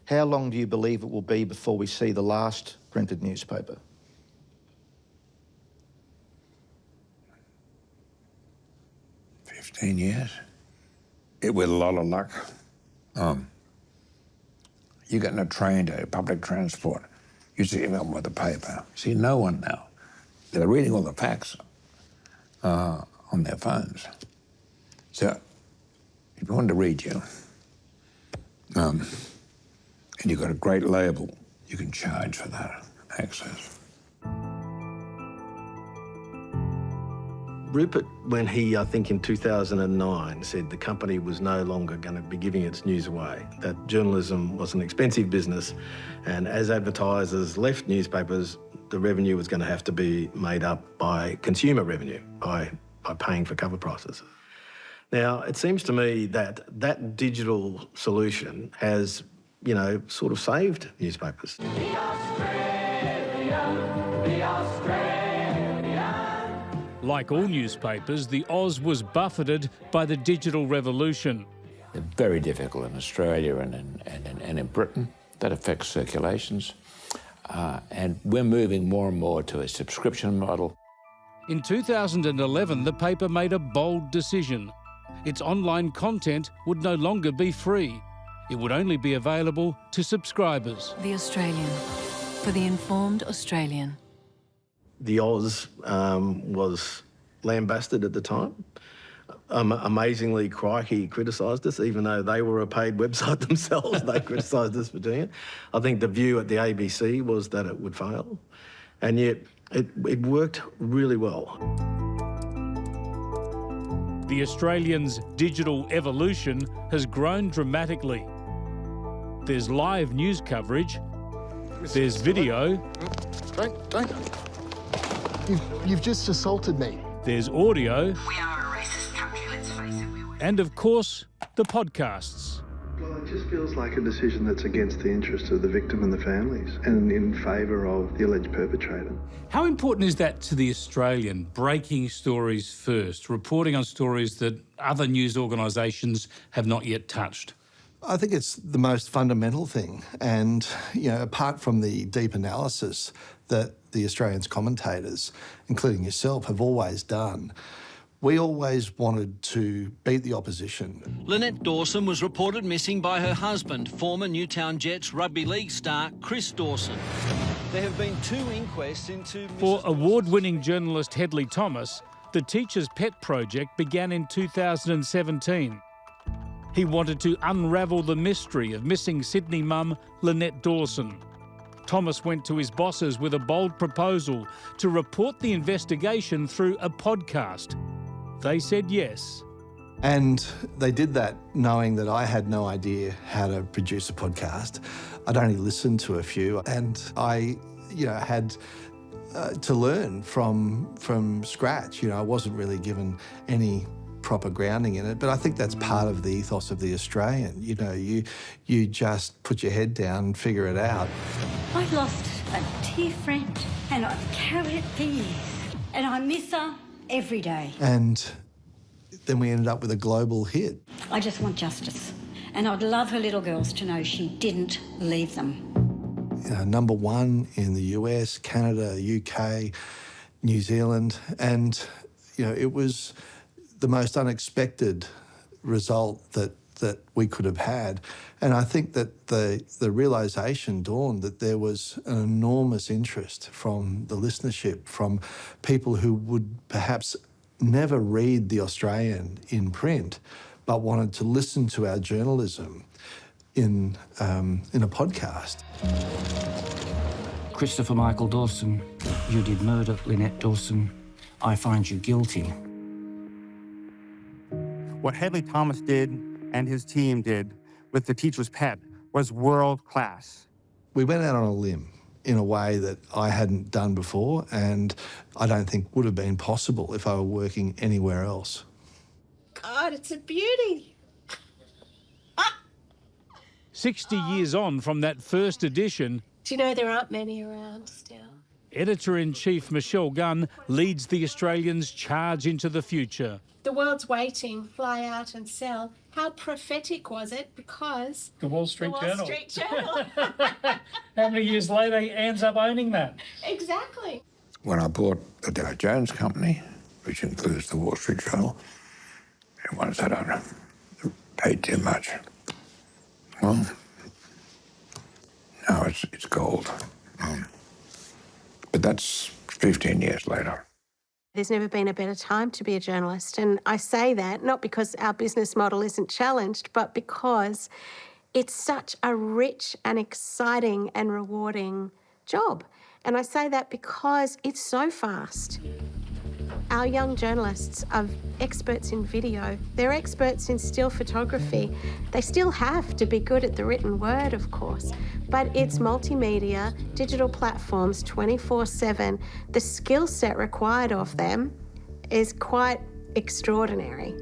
How long do you believe it will be before we see the last printed newspaper? Years. With a lot of luck. You get in a train to public transport, you see them with the paper. See no one now. They're reading all the facts on their phones. So if you want to read you, and you've got a great label, you can charge for that access. Rupert, when he, I think in 2009, said the company was no longer going to be giving its news away, that journalism was an expensive business, and as advertisers left newspapers, the revenue was going to have to be made up by consumer revenue, by paying for cover prices. Now, it seems to me that that digital solution has, you know, sort of saved newspapers. The Australia, the Australia. Like all newspapers, the Oz was buffeted by the digital revolution. They're very difficult in Australia and in Britain. That affects circulations. And we're moving more and more to a subscription model. In 2011, the paper made a bold decision. Its online content would no longer be free. It would only be available to subscribers. The Australian, for the informed Australian. The Oz was lambasted at the time. Amazingly, Crikey criticised us, even though they were a paid website themselves. They criticised us for doing it. I think the view at the ABC was that it would fail, and yet it worked really well. The Australian's digital evolution has grown dramatically. There's live news coverage, there's video. Don't. You've just assaulted me. There's audio. We are a racist country, let's face it. And of course, the podcasts. Well, it just feels like a decision that's against the interests of the victim and the families and in favour of the alleged perpetrator. How important is that to the Australian, breaking stories first, reporting on stories that other news organisations have not yet touched? I think it's the most fundamental thing. And, you know, apart from the deep analysis that the Australians commentators, including yourself, have always done, we always wanted to beat the opposition. Lynette Dawson was reported missing by her husband, former Newtown Jets rugby league star Chris Dawson. There have been 2 inquests into... For award-winning journalist Hedley Thomas, the Teacher's Pet project began in 2017. He wanted to unravel the mystery of missing Sydney mum Lynette Dawson. Thomas went to his bosses with a bold proposal to report the investigation through a podcast. They said yes. And they did that knowing that I had no idea how to produce a podcast. I'd only listened to a few, and I, had to learn from scratch. I wasn't really given any proper grounding in it, but I think that's part of the ethos of the Australian. You just put your head down and figure it out. I lost a dear friend, and I've carried it for years, and I miss her every day. And then we ended up with a global hit. I just want justice, and I'd love her little girls to know she didn't leave them. #1 in the US, Canada, UK, New Zealand, and it was the most unexpected result that we could have had. And I think that the realisation dawned that there was an enormous interest from the listenership, from people who would perhaps never read The Australian in print, but wanted to listen to our journalism in a podcast. Christopher Michael Dawson, you did murder Lynette Dawson. I find you guilty. What Hedley Thomas did and his team did with The Teacher's Pet was world class. We went out on a limb in a way that I hadn't done before, and I don't think would have been possible if I were working anywhere else. God, it's a beauty. 60 years on from that first edition, Do you know there aren't many around still? Editor-in-Chief Michelle Gunn leads the Australians' charge into the future. The world's waiting, fly out and sell. How prophetic was it? Because The Wall Street Journal. Street Journal. How many years later he ends up owning that? Exactly. When I bought the Dow Jones Company, which includes the Wall Street Journal, everyone said I paid too much. Well, now it's gold. But that's 15 years later. There's never been a better time to be a journalist. And I say that not because our business model isn't challenged, but because it's such a rich and exciting and rewarding job. And I say that because it's so fast. Our young journalists are experts in video. They're experts in still photography. They still have to be good at the written word, of course, but it's multimedia, digital platforms, 24/7. The skill set required of them is quite extraordinary.